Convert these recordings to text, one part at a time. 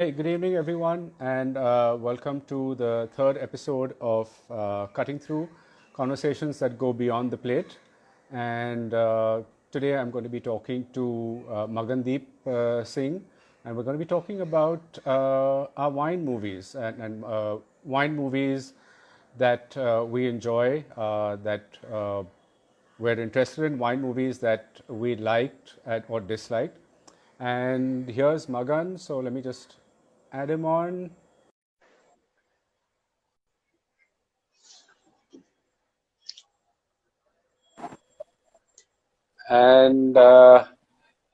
Hey, good evening, everyone, and welcome to the third episode of Cutting Through Conversations That Go Beyond the Plate. And today I'm going to be talking to Magandeep Singh, and we're going to be talking about our wine movies and wine movies that we enjoy, that we're interested in, wine movies that we liked or disliked. And here's Magan, so let me just add him on. And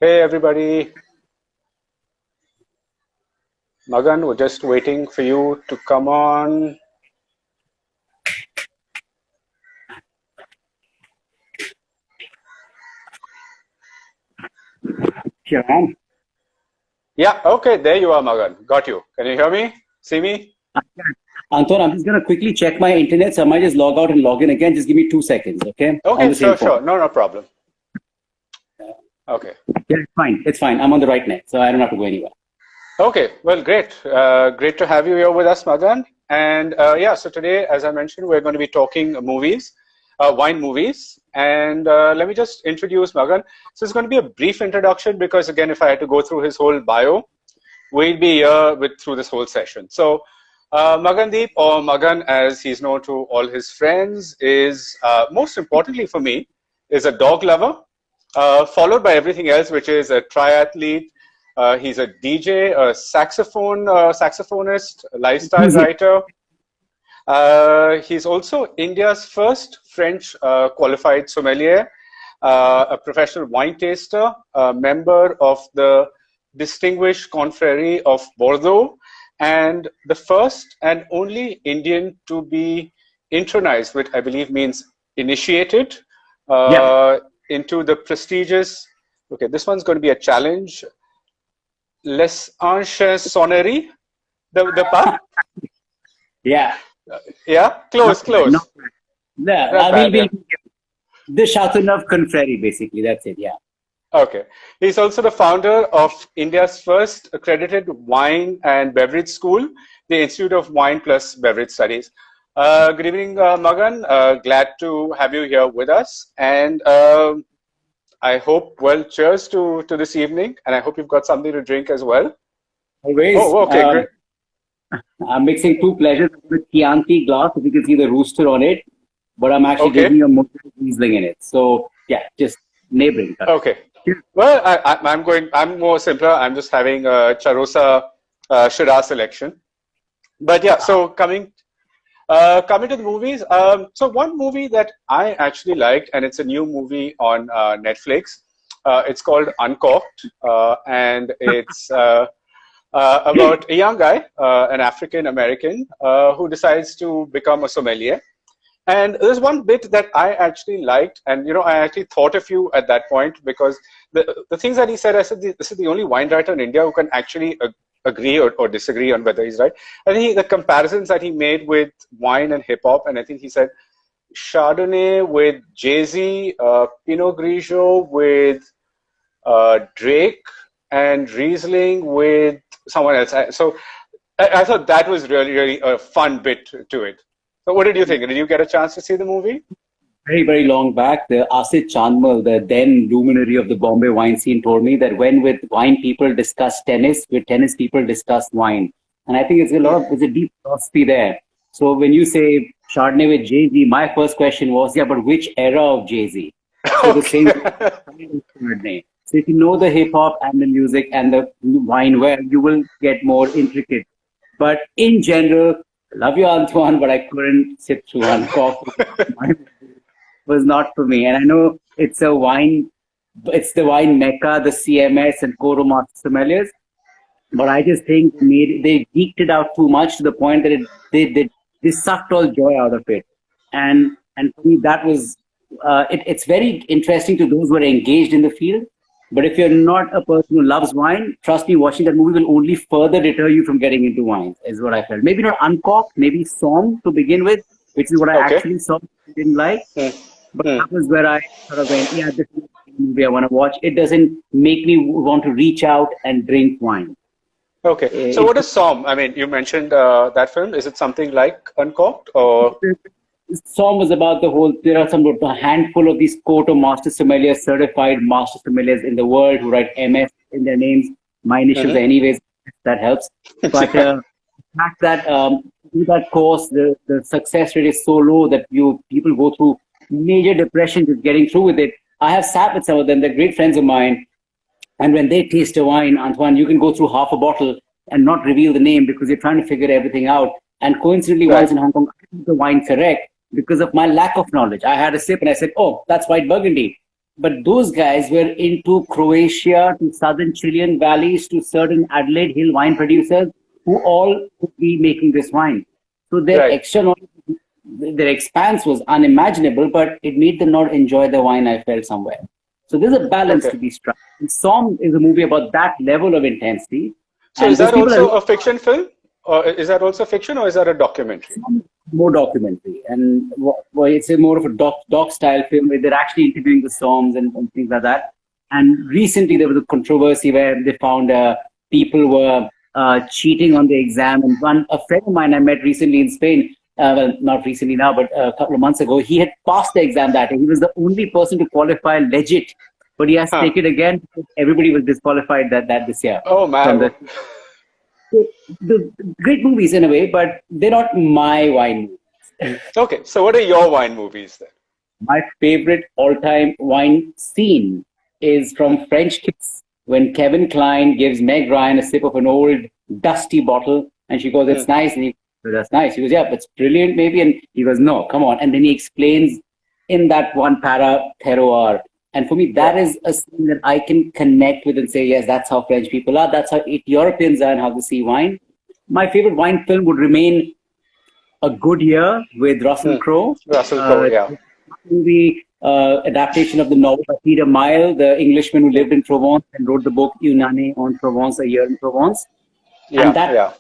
hey, everybody, Magan, we're just waiting for you to come on. Here I am. Yeah, okay, there you are, Magan. Got you. Can you hear me? See me? Antoine, I'm just going to quickly check my internet, so I might just log out and log in again. Just give me 2 seconds, okay? On Okay, the same sure, phone. sure. No, no problem. Okay. Yeah, it's fine. It's fine. I'm on the right net, so I don't have to go anywhere. Okay, well, great. Great to have you here with us, Magan. And yeah, so today, as I mentioned, we're going to be talking movies, wine movies. And let me just introduce Magan. So it's going to be a brief introduction because, again, if I had to go through his whole bio, we'd be here through this whole session. So Magandeep, or Magan as he's known to all his friends, is most importantly for me, is a dog lover, followed by everything else, which is a triathlete. He's a DJ, a saxophonist, a lifestyle writer. He's also India's first French qualified sommelier, a professional wine taster, a member of the Distinguished Confrérie of Bordeaux, and the first and only Indian to be intronized, which I believe means initiated, Yeah. into the prestigious, okay, this one's going to be a challenge, Les Anches Sonneries, the pub? Yeah. Yeah, Not close, bad. close. Not bad. Yeah. Not bad, yeah. The Chateauneuf Confrérie, basically. That's it. Yeah. Okay. He's also the founder of India's first accredited wine and beverage school, the Institute of Wine plus Beverage Studies. Good evening, Magan. Glad to have you here with us. And I hope, well, cheers to this evening. And I hope you've got something to drink as well. Always. Oh, okay, great. I'm mixing two pleasures with Chianti glass, if you can see the rooster on it, but I'm actually Okay, drinking a Mocha Riesling in it. So, yeah, just neighboring. okay. Well, I'm more simpler. I'm just having a Charosa Shiraz selection. But yeah, so coming to the movies, so one movie that I actually liked, and it's a new movie on Netflix. It's called Uncorked, and it's about a young guy, an African American, who decides to become a sommelier. And there's one bit that I actually liked, and I actually thought of you at that point because the things that he said, I said this is the only wine writer in India who can actually agree or disagree on whether he's right. I think the comparisons that he made with wine and hip hop, and I think he said Chardonnay with Jay-Z, Pinot Grigio with Drake, and Riesling with someone else. So I thought that was really, really a fun bit to it. So what did you think? Did you get a chance to see the movie? Very, very long back, the Asit Chandmal, the then luminary of the Bombay wine scene, told me that when with wine people discuss tennis, with tennis people discuss wine. And I think it's a deep philosophy there. So when you say Chardonnay with Jay-Z, my first question was, yeah, but which era of Jay-Z? So the same Okay. Chardonnay. So if you know the hip hop and the music and the wine well, you will get more intricate. But in general, love you, Antoine, but I couldn't sit through one coffee. Was not for me. And I know it's the wine mecca, the CMS and Koro sommeliers. But I just think they geeked it out too much to the point that they sucked all joy out of it. And for me, that was it's very interesting to those who are engaged in the field. But if you're not a person who loves wine, trust me, watching that movie will only further deter you from getting into wine, is what I felt. Maybe not Uncorked, maybe Somme to begin with, which is what I Okay. actually saw, didn't like. Hmm. But Hmm. that was where I sort of went, yeah, this is the movie I want to watch. It doesn't make me want to reach out and drink wine. Okay. So what is Som? I mean, you mentioned that film. Is it something like Uncorked or? This song was about the whole. There are some a handful of these court of master sommeliers, certified master sommeliers in the world who write MS in their names. My initials, are Mhm. anyways, that helps. But Yeah. the fact that through that course, the success rate is so low that people go through major depression just getting through with it. I have sat with some of them. They're great friends of mine, and when they taste a wine, Antoine, you can go through half a bottle and not reveal the name because you're trying to figure everything out. And coincidentally, once Right. in Hong Kong, I got the wine correct because of my lack of knowledge. I had a sip and I said, oh, that's white Burgundy. But those guys were into Croatia, to southern Chilean valleys, to certain Adelaide Hill wine producers who all could be making this wine. So their Right. extra knowledge, their expanse was unimaginable, but it made them not enjoy the wine I felt somewhere. So there's a balance Okay. to be struck. And Song is a movie about that level of intensity. So is And those that people are also a fiction film, or is that also fiction, or is that a documentary? more documentary. And it's a more of a doc style film where they're actually interviewing the songs and things like that. And recently there was a controversy where they found people were cheating on the exam. And a friend of mine I met recently in Spain, well, not recently now, but a couple of months ago, he had passed the exam that day. He was the only person to qualify legit, but he has to Huh. take it again because everybody was disqualified that this year Oh from man. the, the great movies in a way, but they're not my wine movies. Okay. So what are your wine movies then? My favorite all-time wine scene is from French Kiss when Kevin Kline gives Meg Ryan a sip of an old dusty bottle, and she goes, Hmm. "It's nice." And he goes, "That's nice." He goes, "Yeah, that's brilliant, maybe." And he goes, "No, come on." And then he explains in that one para terroir. And for me, Yeah. that is a scene that I can connect with and say, yes, that's how French people are. That's how Europeans are and how they see wine. My favorite wine film would remain A Good Year with Russell Hmm. Crowe. Russell Crowe. Uh, Yeah. movie adaptation of the novel by Peter Mile, the Englishman who Hmm. lived in Provence and wrote the book Une année en Provence, A Year in Provence. And Yeah. that Yeah.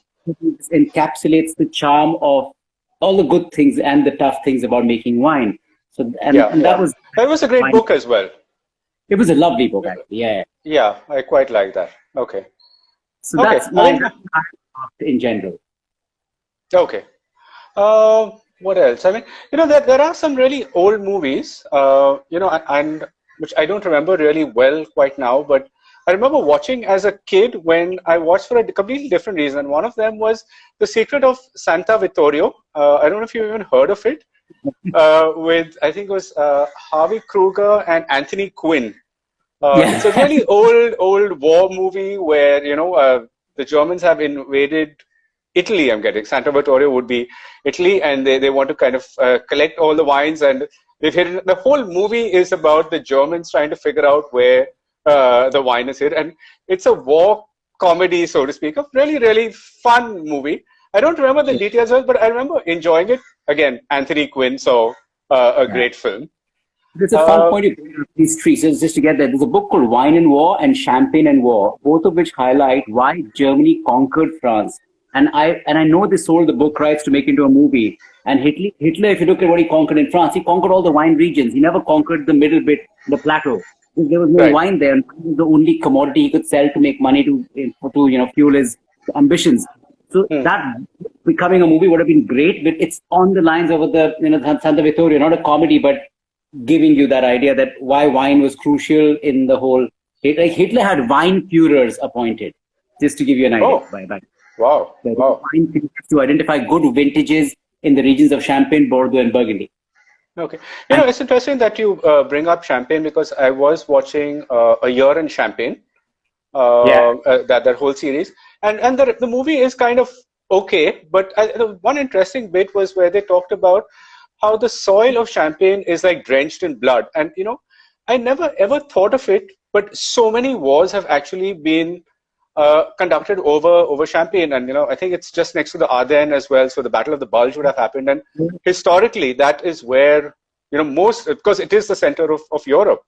encapsulates the charm of all the good things and the tough things about making wine. So, Yeah. and that Yeah. was That was a great wine. book as well. It was a lovely book, actually. Yeah. Yeah, I quite like that. Okay. So Okay. that's I my mean, in general. okay. What else? I mean, there are some really old movies, and which I don't remember really well quite now, but I remember watching as a kid when I watched for a completely different reason. One of them was The Secret of Santa Vittorio. I don't know if you've even heard of it. With I think it was Harvey Kruger and Anthony Quinn. It's a Yeah. really old war movie where the Germans have invaded Italy. I'm getting Santa Vittorio would be Italy, and they want to kind of collect all the wines, and they've hidden. The whole movie is about the Germans trying to figure out where the wine is hid, and it's a war comedy, so to speak. A really fun movie. I don't remember the details well, but I remember enjoying it. Again, Anthony Quinn, so a Yeah. great film. It's a fun Uh, point of history. So just to get that, there's a book called Wine and War and Champagne and War, both of which highlight why Germany conquered France. And I know they sold the book rights to make into a movie. And Hitler, if you look at what he conquered in France, he conquered all the wine regions. He never conquered the middle bit, the plateau. There was no right. wine there. And wine was the only commodity he could sell to make money to fuel his ambitions. So Hmm. that becoming a movie would have been great, but it's on the lines of the Santa Vittorio, not a comedy, but giving you that idea that why wine was crucial in the whole. Like Hitler had wine Führers appointed, just to give you an idea. Oh, By wow, the wow. wine Führers to identify good vintages in the regions of Champagne, Bordeaux, and Burgundy. Okay. And It's interesting that you bring up Champagne because I was watching A Year in Champagne, yeah, that whole series, and the movie is kind of okay, but the one interesting bit was where they talked about how the soil of Champagne is like drenched in blood, and I never ever thought of it, but so many wars have actually been conducted over Champagne, and I think it's just next to the Ardennes as well. So the Battle of the Bulge would have happened, and historically that is where most because it is the center of Europe.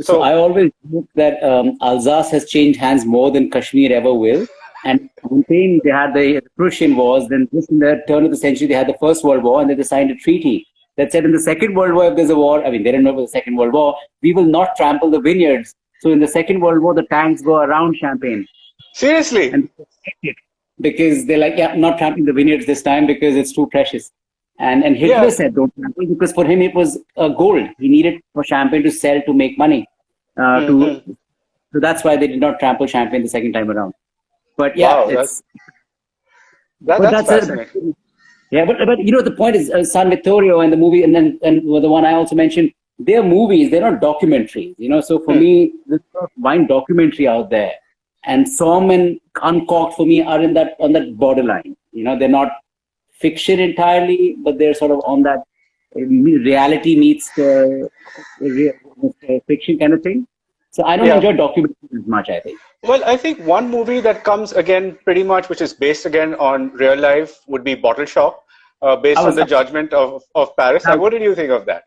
so I So always joke that Alsace has changed hands more than Kashmir ever will. And Champagne, they had the Prussian Wars. Then just in the turn of the century, they had the First World War, and then they signed a treaty that said in the Second World War, if there's a war, I mean, they didn't know about the Second World War, we will not trample the vineyards. So in the Second World War, the tanks go around Champagne. Seriously? and because they're like, yeah, not trampling the vineyards this time because it's too precious. And Hitler Yeah. said don't trample because for him it was gold. He needed for champagne to sell to make money. To Hmm. So that's why they did not trample champagne the second time around. But yeah, Wow, it's but that's that's fascinating. yeah. But you know the point is San Vittorio and the movie and the one I also mentioned. They're movies. They're not documentaries. You know. So for Hmm. me, there's a lot of wine documentary out there, and Somme and Uncorked for me are in that on that borderline. You know, they're not fiction entirely, but they're sort of on that reality meets fiction kind of thing. So I don't Yeah. enjoy documentaries as much. I think. Well, I think one movie that comes again pretty much, which is based again on real life, would be Bottle Shock, I based on was the Judgment of Paris. now, What did you think of that?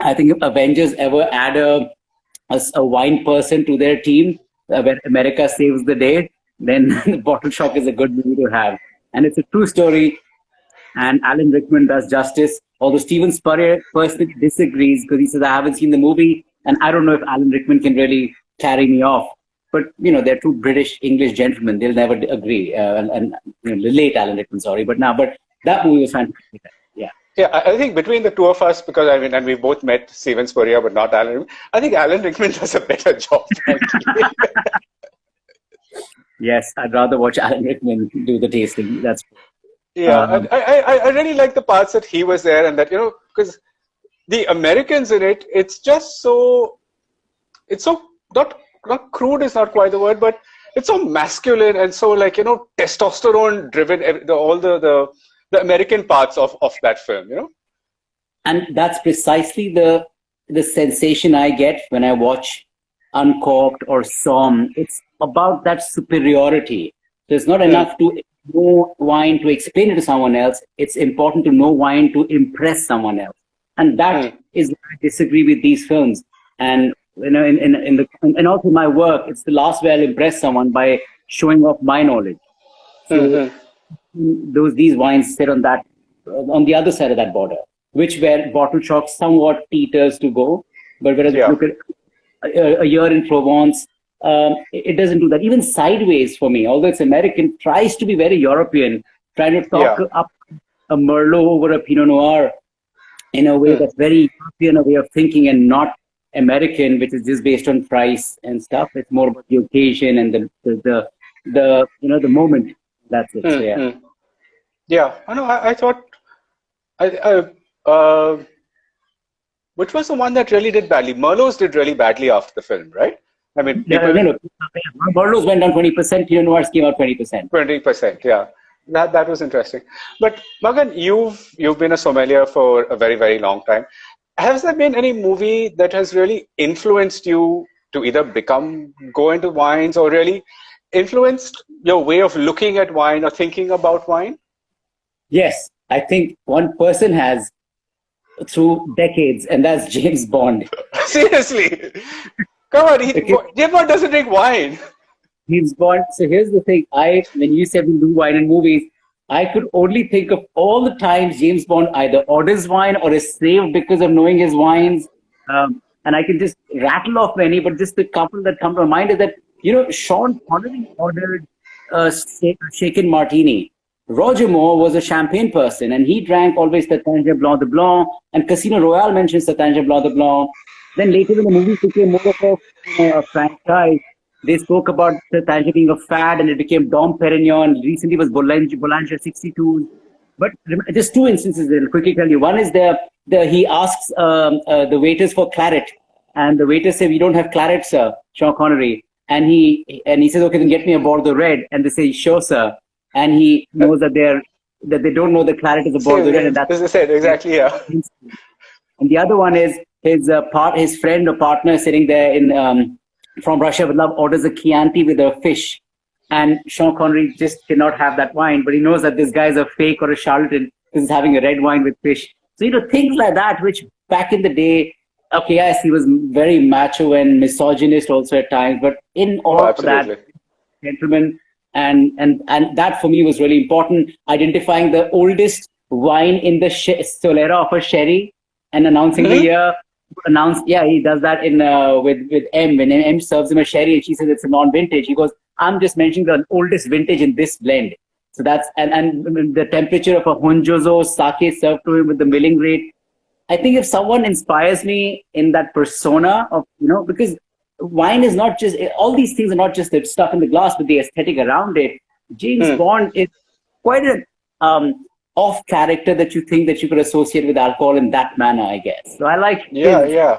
I think if Avengers ever add a wine person to their team, where America saves the day, then Bottle Shock is a good movie to have. And it's a true story, and Alan Rickman does justice. Although Steven Spurrier personally disagrees because he says, I haven't seen the movie, and I don't know if Alan Rickman can really carry me off. But, you know, they're two British English gentlemen. They'll never agree. And you know, late Alan Rickman, sorry. But that movie was fantastic. Yeah. Yeah, I think between the two of us, because I mean, and we both met Steven Spurrier, but not Alan Rickman, I think Alan Rickman does a better job, frankly. Yes, I'd rather watch Alan Rickman do the tasting. That's Yeah, and um, I really like the parts that he was there, and that, because the Americans in it, it's so not crude is not quite the word, but it's so masculine and so, like, testosterone driven, all the American parts of that film. and that's precisely the sensation I get when I watch Uncorked or Somme. It's about that superiority. So it's not Hmm. enough to know wine to explain it to someone else. It's important to know wine to impress someone else. And that Hmm. is why I disagree with these films. And you know, and also my work, it's the last way I'll impress someone by showing off my knowledge. Hmm. So Hmm. these wines sit on that on the other side of that border, which where Bottle Shock somewhat teeters to go. But whereas Yeah. look at a year in Provence, it doesn't do that. Even Sideways for me, although it's American, tries to be very European, trying to talk Yeah. up a Merlot over a Pinot Noir in a way Hmm. that's very European a way of thinking and not American, which is just based on price and stuff. It's more about the occasion and the moment. That's it. Hmm. So yeah. Hmm. Yeah. I know. I thought uh, which was the one that really did badly? Merlot's did really badly after the film, right? I mean, No, people no, no. Merlots went down 20%. Pinot Noirs came out 20%. 20%. Yeah, that was interesting. But Magan, you've been a sommelier for a very, very long time. Has there been any movie that has really influenced you to either go into wines, or really influenced your way of looking at wine or thinking about wine? Yes, I think one person has through decades, and that's James Bond. Seriously, come on, Because James Bond doesn't drink wine. James Bond. So here's the thing: when you said we do wine in movies, I could only think of all the times James Bond either orders wine or is saved because of knowing his wines. And I can just rattle off many, but just the couple that come to my mind is that Sean Connery ordered a shaken martini. Roger Moore was a champagne person, and he drank always Tatangia Blanc de Blanc, and Casino Royale mentions Tatangia Blanc de Blanc. Then later, when the movies became more of a franchise, they spoke about Tatangia being a fad, and it became Dom Perignon. Recently was Bollinger 62. But just two instances I'll quickly tell you. One is he asks the waiters for claret, and the waiters say, "We don't have claret, sir." Sean Connery, and he says, "Okay, then get me a Bordeaux Red." And they say, "Sure, sir." And he knows that they don't know the claret is a Bordeaux Red, and As I said, exactly. Yeah. and the other one is his friend or partner sitting there in from Russia with Love orders a Chianti with a fish, and Sean Connery just cannot have that wine, but he knows that this guy is a fake or a charlatan because he's having a red wine with fish. So things like that, which back in the day, okay, yes, he was very macho and misogynist also at times, but in Oh, all of that, absolutely. gentleman, and that for me was really important. Identifying the oldest wine in the Solera of a sherry and announcing the Hmm. year. announce, yeah, he does that in with M. When M serves him a sherry and she says it's a non-vintage, he goes, I'm just mentioning the oldest vintage in this blend. So that's, and the temperature of a Honjozo sake served to him with the milling rate. I think if someone inspires me in that persona of, because wine is not just, all these things are not just the stuff in the glass, but the aesthetic around it. James Hmm. Bond is quite an off character that you think that you could associate with alcohol in that manner, I guess. So I like Yeah, his yeah.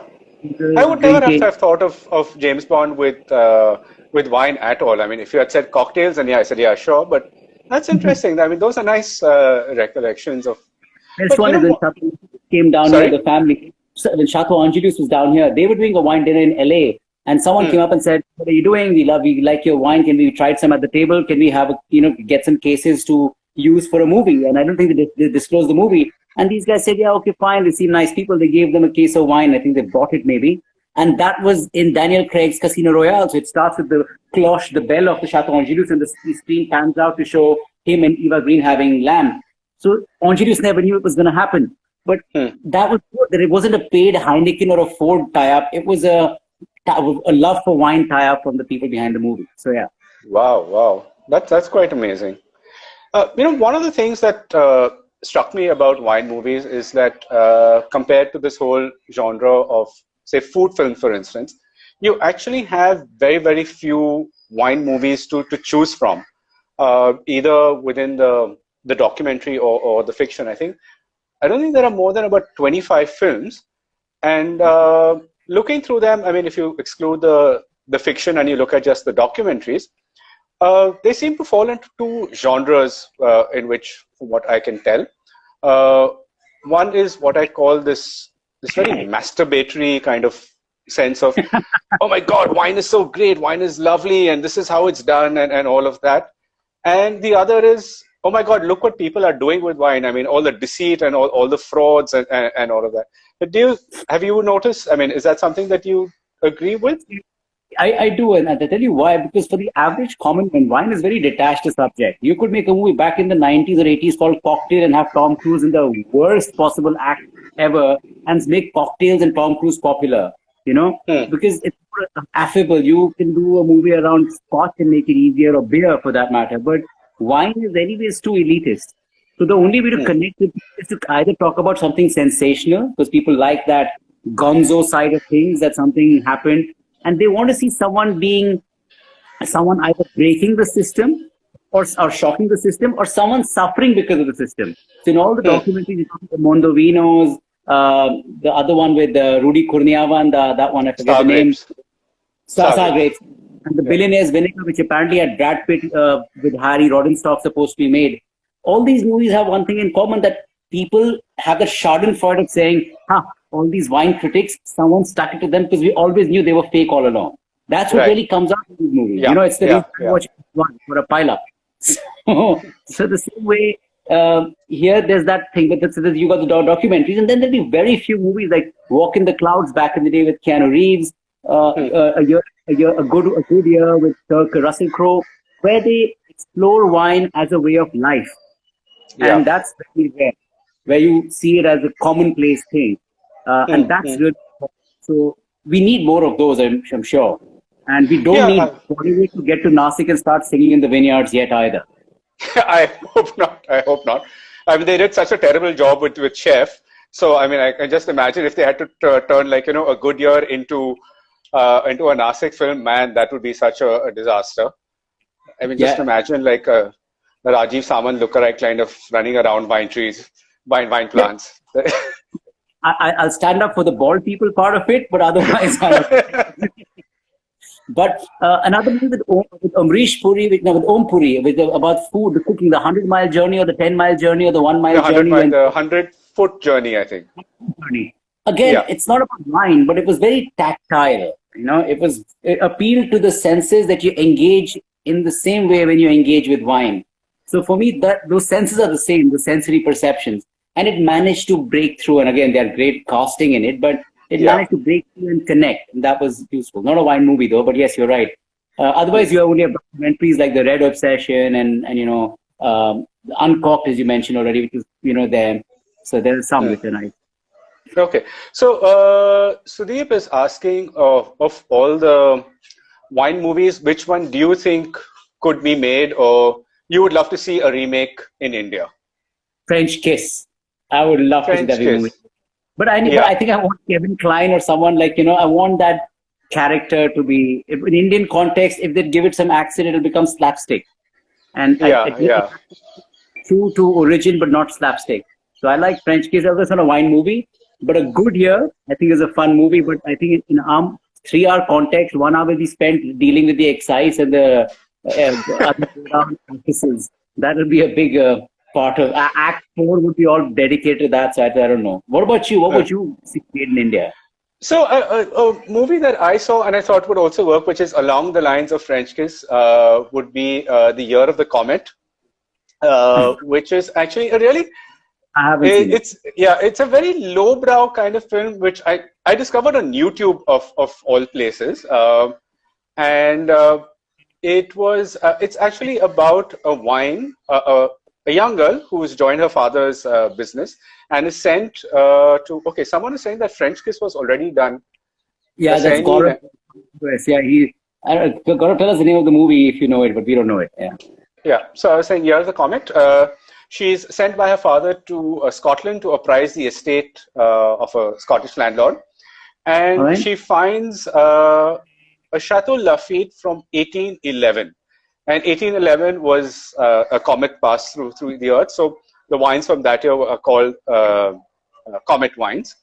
I would never drinking. have thought of James Bond with wine at all. I mean, if you had said cocktails, then yeah, I said yeah, sure. But that's interesting. I mean, those are nice recollections of. Best But one is when Chateau came down here, sorry. the family. So when Chateau Angelus was down here, they were doing a wine dinner in LA. And someone Hmm. came up and said, "What are you doing? We like your wine. Can we try some at the table? Can we have get some cases to use for a movie?" And I don't think they disclosed the movie. And these guys said, "Yeah, okay, fine. They seem nice people." They gave them a case of wine. I think they bought it maybe. And that was in Daniel Craig's Casino Royale. So it starts with the cloche, the bell of the Chateau Angelus, and the screen pans out to show him and Eva Green having lamb. So Angelus never knew it was going to happen. But Hmm. that was good, that it wasn't a paid Heineken or a Ford tie-up. It was a love for wine tie-up from the people behind the movie. So yeah. Wow, wow. That's quite amazing. One of the things that struck me about wine movies is that compared to this whole genre of, say, food film, for instance, you actually have very, very few wine movies to choose from, either within the documentary or the fiction. I don't think there are more than about 25 films. And looking through them, I mean, if you exclude the fiction and you look at just the documentaries, they seem to fall into two genres in which, from what I can tell. Uh, One is what I call this very masturbatory kind of sense of, oh my God, wine is so great, wine is lovely, and this is how it's done, and all of that. And the other is, oh my God, look what people are doing with wine. I mean, all the deceit and all the frauds and all of that. But have you noticed? I mean, is that something that you agree with? I do, and I'll tell you why. Because for the average common man, wine is very detached a subject. You could make a movie back in the 90s or 80s called Cocktail and have Tom Cruise in the worst possible act ever and make cocktails and Tom Cruise popular, Hmm. because it's more affable. You can do a movie around scotch and make it easier, or beer for that matter. But wine is anyways too elitist. So the only way to Hmm. connect with people is to either talk about something sensational, because people like that gonzo side of things, that something happened, and they want to see someone either breaking the system or shocking the system, or someone suffering because of the system. So in all the Hmm. documentaries, you talk about the Mondovinos, the other one with Rudy Kurniawan, that one, I forget Star the name, grapes. Star Sasa grapes. Great, and the Yeah. Billionaire's Vinegar, which apparently had Brad Pitt with Harry Rodenstock supposed to be made. All these movies have one thing in common, that people have the schadenfreude of saying, all these wine critics, someone stuck it to them because we always knew they were fake all along. That's what Right. really comes out in these movies. Yeah. It's the Yeah. reason I Yeah. watch one for a pile up. So the same way, here there's that thing, but you got the documentaries, and then there'll be very few movies like Walk in the Clouds back in the day with Keanu Reeves, Hmm. a good year with Russell Crowe, where they explore wine as a way of life, Yeah. and that's very rare, where you see it as a commonplace thing, and Hmm. that's Hmm. really so. We need more of those, I'm sure, and we don't Yeah. need Bollywood to get to Nasik and start singing in the vineyards yet either. I hope not. I hope not. I mean, they did such a terrible job with Chef. So, I mean, I can just imagine if they had to turn like, a good year into a Nasik film, man, that would be such a disaster. I mean, just Yeah, imagine like the Rajiv Samant lookalike kind of running around vine trees, vine yeah. plants. I'll stand up for the bald people part of it, but otherwise, But another movie with Amrish Puri, with Om Puri, about food, the cooking, the 100-mile journey, or the 10-mile journey, or the 1 mile journey, The 100-foot journey, I think. journey. Again, Yeah. it's not about wine, but it was very tactile. It appealed to the senses that you engage in the same way when you engage with wine. So for me, that those senses are the same, the sensory perceptions, and it managed to break through. And again, there are great casting in it, but it Yeah. managed to break through and connect, and that was useful. Not a wine movie though, but yes, you're right. Otherwise, you only have documentaries like the Red Obsession and Uncorked, as you mentioned already, which is there. So there are some Hmm. which are nice. Okay. So Sudeep is asking of all the wine movies, which one do you think could be made, or you would love to see a remake in India? French Kiss. I would love to see that French movie. Kiss. But Yeah. I think I want Kevin Kline or someone like, I want that character to be, if, in Indian context, if they give it some accent, it'll become slapstick. And Yeah. it Yeah. true to origin, but not slapstick. So I like French Kiss. Although it's not a wine movie, but a good year. I think is a fun movie. But I think in 3 hour context, 1 hour will be spent dealing with the excise and the other offices. That will be a big part of Act 4 would be all dedicated to that. So I don't know. What about you? What Uh, would you see made in India? So a movie that I saw and I thought would also work, which is along the lines of French Kiss, would be The Year of the Comet, which is actually a really I haven't seen it. it's a very lowbrow kind of film, which I discovered on YouTube of all places, and it's actually about a young girl who has joined her father's business and is sent to. Okay, someone is saying that French Kiss was already done. They're Yeah, that's saying Gaurav. Yes, yeah, Gaurav, tell us the name of the movie if you know it, but we don't know it. Yeah. Yeah, so I was saying, here's the comic. She's sent by her father to Scotland to apprise the estate of a Scottish landlord, All and right. she finds a Chateau Lafite from 1811. And 1811 was a comet passed through the Earth, so the wines from that year are called comet wines.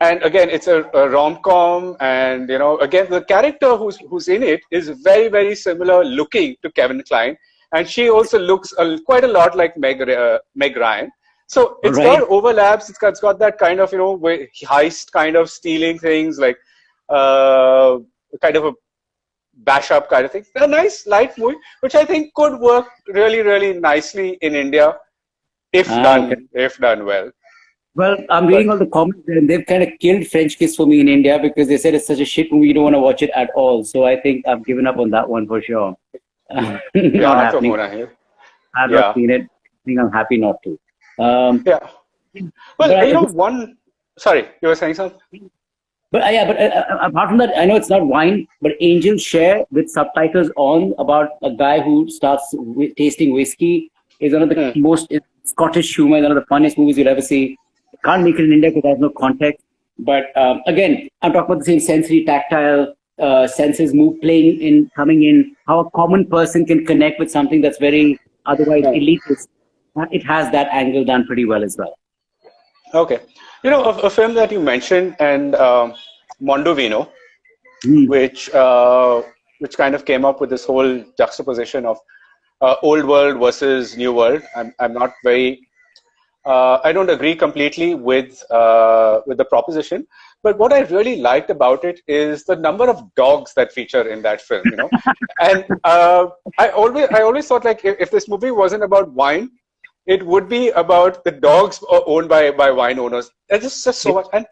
And again, it's a rom-com, and again, the character who's in it is very similar looking to Kevin Kline, and she also looks quite a lot like Meg Ryan. So All it's got right. overlaps. It's got that kind of heist kind of stealing things, like kind of a bash up kind of thing. A nice light movie, which I think could work really nicely in India if Ah, okay. done well. Well, I'm reading But all the comments there, and they've kind of killed French Kiss for me in India because they said it's such a shit movie, you don't want to watch it at all. So I think I've given up on that one for sure. Not yeah, to happening. Hona here. I've not Yeah, seen it. I think I'm happy not to. Um, yeah. but Well, I just one. Sorry, you were saying something? But apart from that, I know it's not wine, but Angels Share with subtitles on about a guy who starts tasting whiskey is one of the Hmm. most Scottish humor, is one of the funniest movies you'll ever see. Can't make it in India because there's no context. But again, I'm talking about the same sensory, tactile senses move, playing in, coming in, how a common person can connect with something that's very otherwise Hmm. elitist. It has that angle done pretty well as well. Okay. A film that you mentioned, and Mondovino, Mm. which kind of came up with this whole juxtaposition of old world versus new world. I'm not very. I don't agree completely with the proposition, but what I really liked about it is the number of dogs that feature in that film. And I always thought, like, if this movie wasn't about wine, it would be about the dogs owned by wine owners. There's just so much. And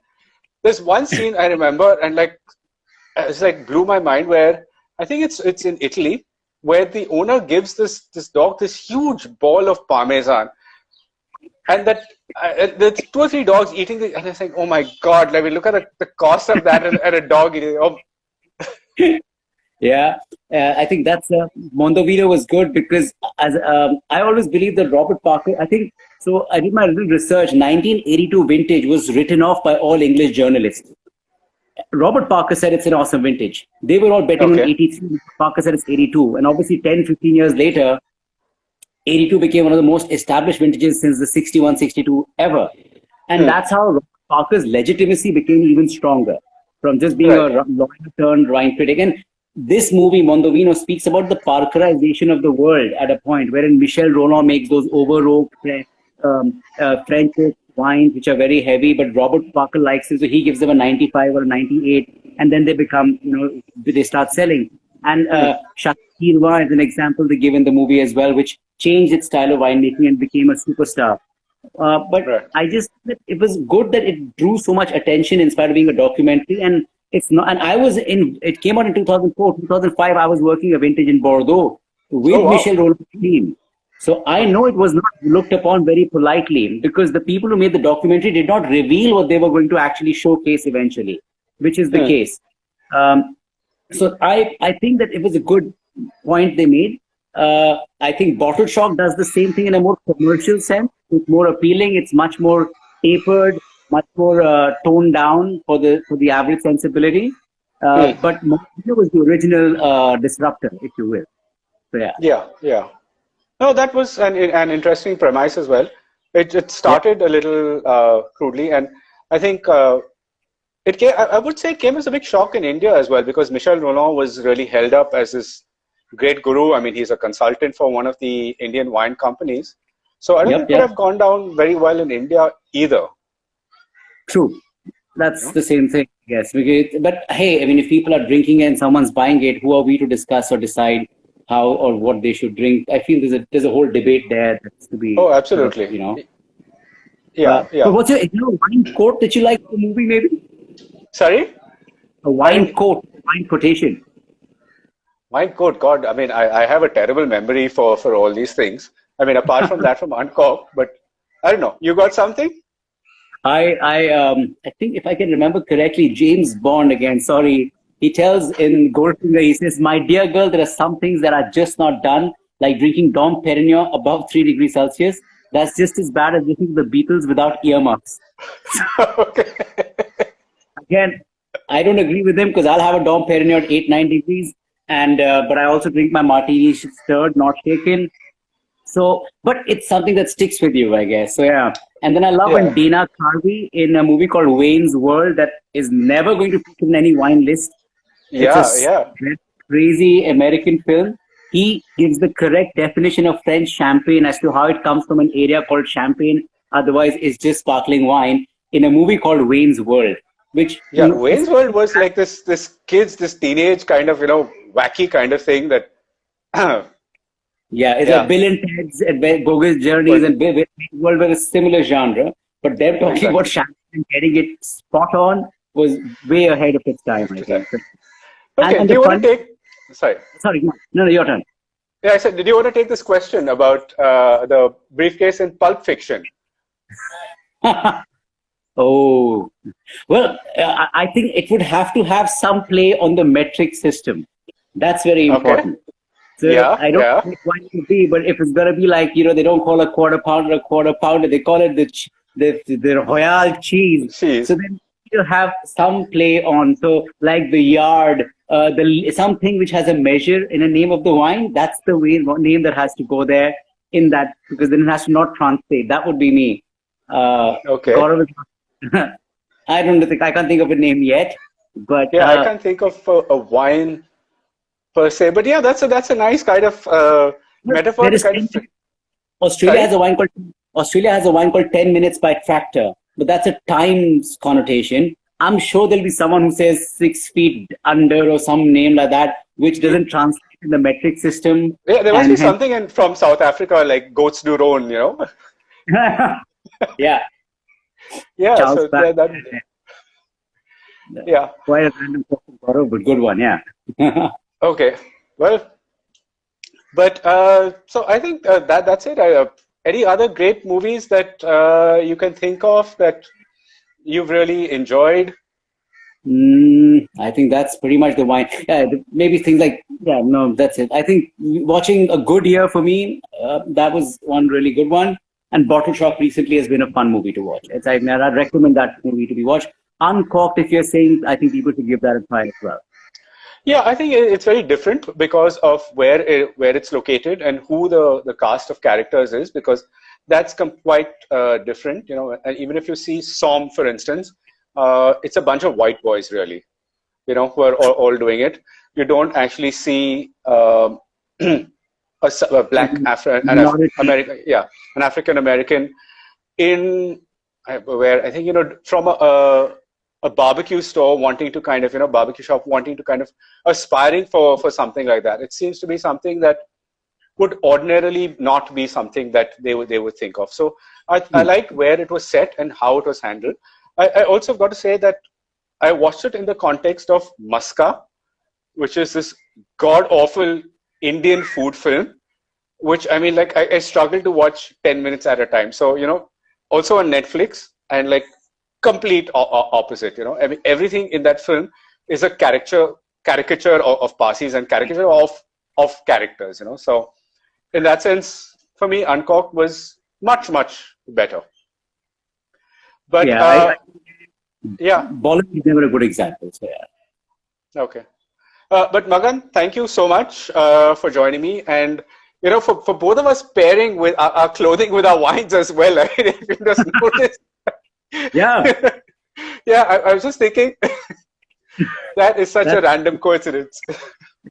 there's one scene I remember, and like it's like blew my mind, where I think it's in Italy, where the owner gives this dog this huge ball of parmesan, and that there's two or three dogs eating it, and it's like, oh my god, let me look at the cost of that, and a dog eating it. Oh, Yeah, I think that's Mondovino was good because as I always believe that Robert Parker. I think so. I did my little research. 1982 vintage was written off by all English journalists. Robert Parker said it's an awesome vintage. They were all betting on okay. 83. Parker said it's 82, and obviously 10, 15 years later, 82 became one of the most established vintages since the 61, 62 ever. And Hmm. that's how Robert Parker's legitimacy became even stronger from just being a Right. lawyer turned wine critic. And this movie, Mondovino, speaks about the Parkerization of the world at a point wherein Michel Roland makes those over-oaked French wines, which are very heavy, but Robert Parker likes it, so he gives them a 95 or a 98, and then they become, they start selling. And Hmm. Chateau is an example they give in the movie as well, which changed its style of winemaking and became a superstar. But Right. I just it was good that it drew so much attention in spite of being a documentary, and it's not. And I was in. It came out in 2004, 2005. I was working a vintage in Bordeaux Oh with Michel wow. Roland's team. So I know it was not looked upon very politely because the people who made the documentary did not reveal what they were going to actually showcase eventually, which is the Hmm. case. Um, so I think that it was a good point they made. I think Bottle Shock does the same thing in a more commercial sense. It's more appealing. It's much more tapered, much more toned down for the average sensibility. Hmm. But Mario was the original disruptor, if you will. So yeah, Yeah, yeah. No, that was an interesting premise as well. It yeah, started a little crudely, and I think it came, I would say it came as a big shock in India as well because Michel Rolland was really held up as this great guru. I mean, he's a consultant for one of the Indian wine companies. So I don't yep, think it would yep. have gone down very well in India either. True. That's You the same thing, yes. But hey, I mean, if people are drinking and someone's buying it, who are we to discuss or decide how or what they should drink? I feel there's a whole debate there that's to be Oh, sort of, absolutely. Yeah, But yeah. what's your wine quote that you like in the movie? Maybe Sorry? a I wine didn't. quote, wine quotation. My good God. I mean, I have a terrible memory for all these things. I mean, apart from that, from Uncork, but I don't know. You got something? I think if I can remember correctly, James Bond again. Sorry, he tells in Goldfinger, he says, "My dear girl, there are some things that are just not done, like drinking Dom Perignon above 3 degrees Celsius. That's just as bad as listening to the Beatles without earmuffs." Okay. Again, I don't agree with him because I'll have a Dom Perignon at 8 9 degrees, and but I also drink my martini stirred, not shaken. So, but it's something that sticks with you, I guess. So yeah. And then I love when Yeah. Dana Carvey in a movie called Wayne's World that is never going to feature in any wine list. It's a Yeah. Yeah. crazy American film. He gives the correct definition of French champagne as to how it comes from an area called Champagne. Otherwise, it's just sparkling wine in a movie called Wayne's World, which Yeah. Wayne's World was like this teenage kind of, wacky kind of thing that, yeah, it's like yeah, Bill and Ted's Bogus Journeys was and Wayne's World were a similar genre. But them talking about exactly. champagne and getting it spot on was way ahead of its time, I think. Okay. And Do the you want to fun, take, sorry. sorry, no, your turn. Yeah, I said, did you want to take this question about the briefcase in Pulp Fiction? Oh, well, I think it would have to have some play on the metric system. That's very Okay. important. So Yeah. I don't Yeah. know what it would be, but if it's gonna be like, they don't call a quarter pounder a quarter pounder, they call it the Royale cheese. So She's then you have some play on, so like the yard, the something which has a measure in a name of the wine. That's the name that has to go there in that because then it has to not translate. That would be me. okay. Gaurav, I don't think I can't think of a name yet, but Yeah, I can't think of a wine per se, but yeah, that's a nice kind of metaphor there to is kind of. Australia has Sorry. a wine called 10 Minutes by Tractor, but that's a times connotation. I'm sure there'll be someone who says 6 feet under or some name like that, which doesn't translate in the metric system, Yeah, there must be and hence, something from South Africa like goats do roan. yeah, Yeah, Charles so Bass. that yeah. Quite a random question, Gaurav, but good one, yeah. Okay. Well, but so I think that's it. Any other great movies that you can think of that you've really enjoyed? I think that's pretty much the wine. Yeah, maybe things like no, that's it. I think watching A Good Year for me, that was one really good one. And Bottle Shock recently has been a fun movie to watch. I'd recommend that movie to be watched. Uncorked, if you're saying, I think people should give that a try as well. Yeah, I think it's very different because of where it's located and who the cast of characters is, because that's quite different. And even if you see Som, for instance, it's a bunch of white boys really, who are all doing it. You don't actually see a black Minority. American, yeah, an African American in where I think from a barbecue store wanting to kind of barbecue shop wanting to kind of aspiring for something like that. It seems to be something that would ordinarily not be something that they would think of. So I liked where it was set and how it was handled. I also got to say that I watched it in the context of Maska, which is this god awful Indian food film which I mean, like I struggle to watch 10 minutes at a time. So, also on Netflix, and like complete opposite, I mean, everything in that film is a caricature of Parsis and caricature of characters, So in that sense, for me, Uncorked was much, much better. But Yeah, yeah, Bollywood is never a good example. So yeah. okay. But Magan, thank you so much for joining me, and for both of us pairing with our clothing with our wines as well. I mean, if you just notice, Yeah. yeah, I was just thinking that is such a That's random coincidence.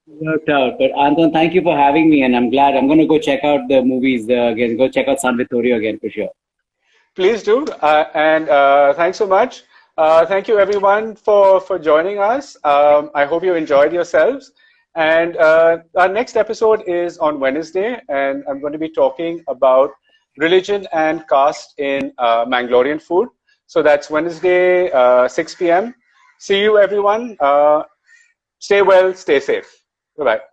worked out. But Anton, thank you for having me, and I'm glad. I'm going to go check out the movies again. Go check out San Vittorio again for sure. Please do, and thanks so much. Thank you everyone for joining us. I hope you enjoyed yourselves. And our next episode is on Wednesday, and I'm going to be talking about religion and caste in Mangalorean food. So that's Wednesday, 6 p.m. See you, everyone. Stay well, stay safe. Bye bye.